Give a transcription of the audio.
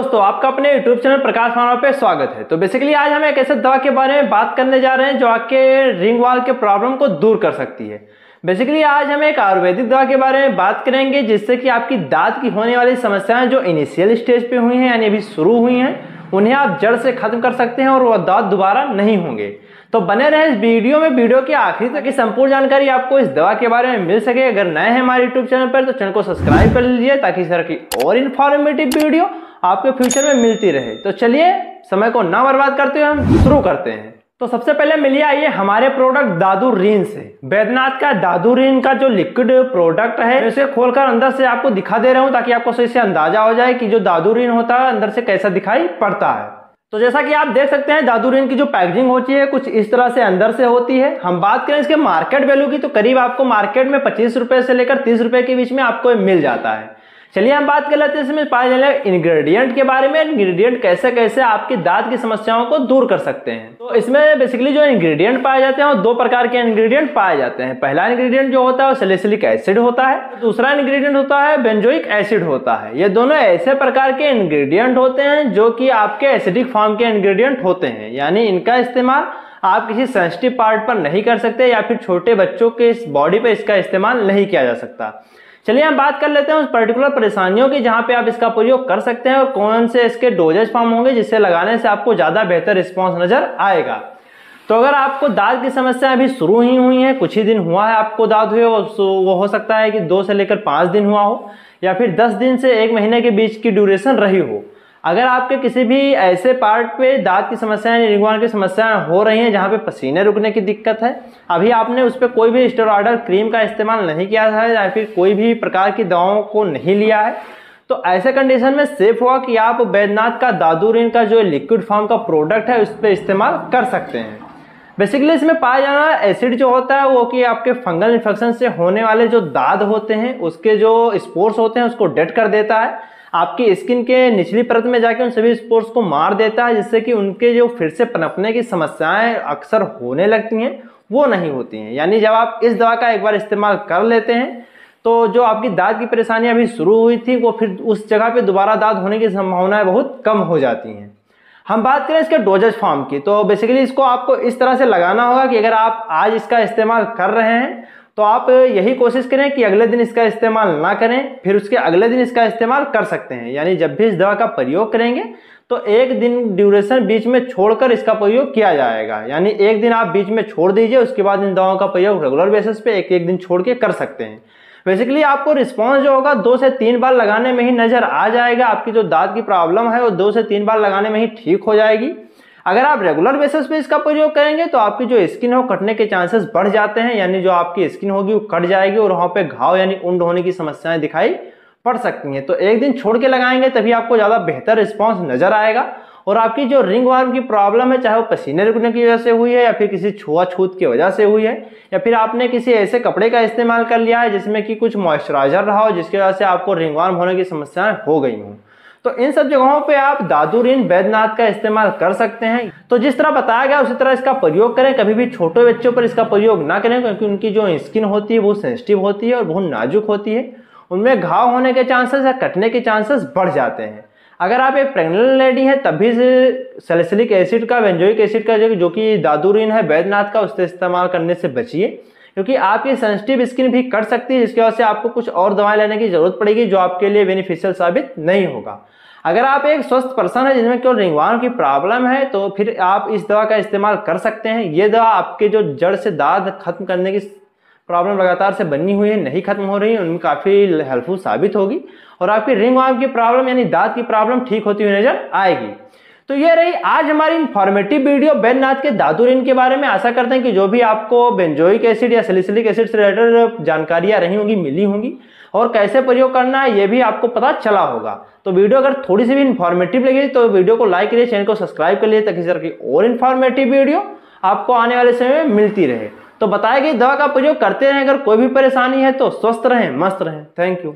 दोस्तों आपका अपने YouTube चैनल प्रकाश मानव पे स्वागत है। तो बेसिकली आज हम एक ऐसे दवा के बारे में बात करने जा रहे हैं जो आपके रिंग वॉल के प्रॉब्लम को दूर कर सकती है। बेसिकली आज हम एक आयुर्वेदिक दवा के बारे में बात करेंगे जिससे कि आपकी दांत की होने वाली समस्याएं जो इनिशियल स्टेज पे हुई हैं यानी अभी शुरू हुई हैं उन्हें आप जड़ से खत्म कर सकते हैं और वह दांत दोबारा नहीं होंगे। तो बने रहे इस वीडियो में, वीडियो के आखिरी तक की संपूर्ण जानकारी आपको इस दवा के बारे में मिल सके। अगर नए हैं हमारे YouTube चैनल पर तो चैनल को सब्सक्राइब कर लीजिए ताकि इस तरह की और इन्फॉर्मेटिव वीडियो आपके फ्यूचर में मिलती रहे। तो चलिए समय को ना बर्बाद करते हुए हम शुरू करते हैं। तो सबसे पहले मिलिए आइए हमारे प्रोडक्ट दादुरीन से। बैद्यनाथ का दादुरीन का जो लिक्विड प्रोडक्ट है इसे खोलकर अंदर से आपको दिखा दे रहा हूं ताकि आपको सही से अंदाजा हो जाए कि जो दादुरीन होता है अंदर से कैसा दिखाई पड़ता है। तो जैसा कि आप देख सकते हैं दादुरीन की जो पैकेजिंग होती है कुछ इस तरह से अंदर से होती है। हम बात करें इसके मार्केट वैल्यू की तो करीब आपको मार्केट में 25 रुपए से लेकर 30 रुपए के बीच में आपको मिल जाता है। चलिए हम बात कर लेते हैं इसमें पाए जाने वाले इंग्रेडिएंट के बारे में। इंग्रेडिएंट कैसे कैसे आपकी दांत की समस्याओं को दूर कर सकते हैं। तो इसमें बेसिकली जो इंग्रेडिएंट पाए जाते हैं वो दो प्रकार के इंग्रेडिएंट पाए जाते हैं। पहला इंग्रेडिएंट जो होता है वो सैलिसिलिक एसिड होता है, दूसरा इंग्रेडिएंट होता है बेंजोइक एसिड होता है। ये दोनों ऐसे प्रकार के इंग्रेडिएंट होते हैं जो कि आपके एसिडिक फॉर्म के इंग्रेडिएंट होते हैं, यानी इनका इस्तेमाल आप किसी सेंसिटिव पार्ट पर नहीं कर सकते या फिर छोटे बच्चों के बॉडी पर इसका इस्तेमाल नहीं किया जा सकता। चलिए हम बात कर लेते हैं उस पर्टिकुलर परेशानियों की जहां पे आप इसका प्रयोग कर सकते हैं और कौन से इसके डोजेज फॉर्म होंगे जिससे लगाने से आपको ज्यादा बेहतर रिस्पांस नजर आएगा। तो अगर आपको दांत की समस्या अभी शुरू ही हुई है, कुछ ही दिन हुआ है आपको दांत हुए, वो हो सकता है कि 2 से लेकर 5 दिन हुआ हो या फिर 10 दिन से 1 महीने के बीच की ड्यूरेशन रही हो। अगर आपके किसी भी ऐसे पार्ट पे दांत की समस्याएं, रिंग वॉल की समस्याएं हो रही हैं जहां पे पसीने रुकने की दिक्कत है, अभी आपने उस पर कोई भी स्टेरॉयडल क्रीम का इस्तेमाल नहीं किया है या फिर कोई भी प्रकार की दवाओं को नहीं लिया है, तो ऐसे कंडीशन में सेफ हुआ कि आप बैद्यनाथ का दादुरीन का जो लिक्विड फॉर्म का प्रोडक्ट है उस पर इस्तेमाल कर सकते हैं। बेसिकली इसमें पाया जाना एसिड जो होता है वो कि आपके फंगल इन्फेक्शन से होने वाले जो दाद होते हैं उसके जो स्पोर्स होते हैं उसको डेड कर देता है, आपकी स्किन के निचली परत में जाके उन सभी स्पोर्स को मार देता है, जिससे कि उनके जो फिर से पनपने की समस्याएं अक्सर होने लगती हैं वो नहीं होती हैं। यानी जब आप इस दवा का एक बार इस्तेमाल कर लेते हैं तो जो आपकी दांत की परेशानी अभी शुरू हुई थी वो फिर उस जगह पे दोबारा दांत होने की संभावनाएं बहुत कम हो जाती हैं। हम बात करें इसके डोजेज फॉर्म की तो बेसिकली इसको आपको इस तरह से लगाना होगा कि अगर आप आज इसका इस्तेमाल कर रहे हैं तो आप यही कोशिश करें कि अगले दिन इसका इस्तेमाल ना करें, फिर उसके अगले दिन इसका इस्तेमाल कर सकते हैं। यानी जब भी इस दवा का प्रयोग करेंगे तो 1 दिन ड्यूरेशन बीच में छोड़कर इसका प्रयोग किया जाएगा। यानी 1 दिन आप बीच में छोड़ दीजिए, उसके बाद इन दवाओं का प्रयोग रेगुलर बेसिस पे एक दिन छोड़ के कर सकते हैं। बेसिकली आपको रिस्पॉन्स जो होगा 2 से 3 बार लगाने में ही नजर आ जाएगा। आपकी जो दांत की प्रॉब्लम है वो 2 से 3 बार लगाने में ही ठीक हो जाएगी। अगर आप रेगुलर बेसिस पे इसका प्रयोग करेंगे तो आपकी जो स्किन है वो कटने के चांसेस बढ़ जाते हैं, यानी जो आपकी स्किन होगी वो कट जाएगी और वहां पे घाव यानी उंड होने की समस्याएं दिखाई पड़ सकती हैं। तो 1 दिन छोड़ के लगाएंगे तभी आपको ज्यादा बेहतर रिस्पांस नजर आएगा और आपकी जो रिंग वर्म की प्रॉब्लम है चाहे वो पसीने रुकने की वजह से हुई है या फिर किसी छुआछूत की वजह से हुई है या फिर आपने किसी ऐसे कपड़े का इस्तेमाल कर लिया है जिसमें कि कुछ मॉइस्चराइजर रहा हो जिसकी वजह से आपको रिंग वर्म होने की समस्याएं हो गई हों, तो इन सब जगहों पे आप दादुरीन बैद्यनाथ का इस्तेमाल कर सकते हैं। तो जिस तरह बताया गया उसी तरह इसका प्रयोग करें। कभी भी छोटे बच्चों पर इसका प्रयोग ना करें क्योंकि उनकी जो स्किन होती है वो सेंसिटिव होती है और बहुत नाजुक होती है, उनमें घाव होने के चांसेस या कटने के चांसेस बढ़ जाते हैं। अगर आप एक प्रेग्नेंट लेडी है तब भी सैलिसिलिक एसिड का, बेंजोइक एसिड का जो कि दादुरीन है बैद्यनाथ का, उससे इस्तेमाल करने से बचिए क्योंकि आपकी सेंसिटिव स्किन भी कट सकती है जिसकी वजह से आपको कुछ और दवाएं लेने की जरूरत पड़ेगी जो आपके लिए बेनिफिशियल साबित नहीं होगा। अगर आप एक स्वस्थ पर्सन है जिसमें केवल रिंग वर्म की प्रॉब्लम है तो फिर आप इस दवा का इस्तेमाल कर सकते हैं। ये दवा आपके जो जड़ से दाद खत्म करने की प्रॉब्लम लगातार से बनी हुई है, नहीं खत्म हो रही है, उनमें काफी हेल्पफुल साबित होगी और आपकी रिंग वर्म की प्रॉब्लम यानी दांत की प्रॉब्लम ठीक होती हुई नजर आएगी। तो ये रही आज हमारी इन्फॉर्मेटिव वीडियो बैद्यनाथ के दादुरीन के बारे में। आशा करते हैं कि जो भी आपको बेंजोइक एसिड या सैलिसिलिक एसिड से रिलेटेड जानकारियां रही होंगी, मिली होंगी और कैसे प्रयोग करना है ये भी आपको पता चला होगा। तो वीडियो अगर थोड़ी सी भी इन्फॉर्मेटिव लगी तो वीडियो को लाइक करिए, चैनल को सब्सक्राइब कर लीजिए ताकि इस तरह की और इन्फॉर्मेटिव वीडियो आपको आने वाले समय में मिलती रहे। तो बताया कि दवा का प्रयोग करते रहें, अगर कोई भी परेशानी है तो स्वस्थ रहें, मस्त रहें। Thank you.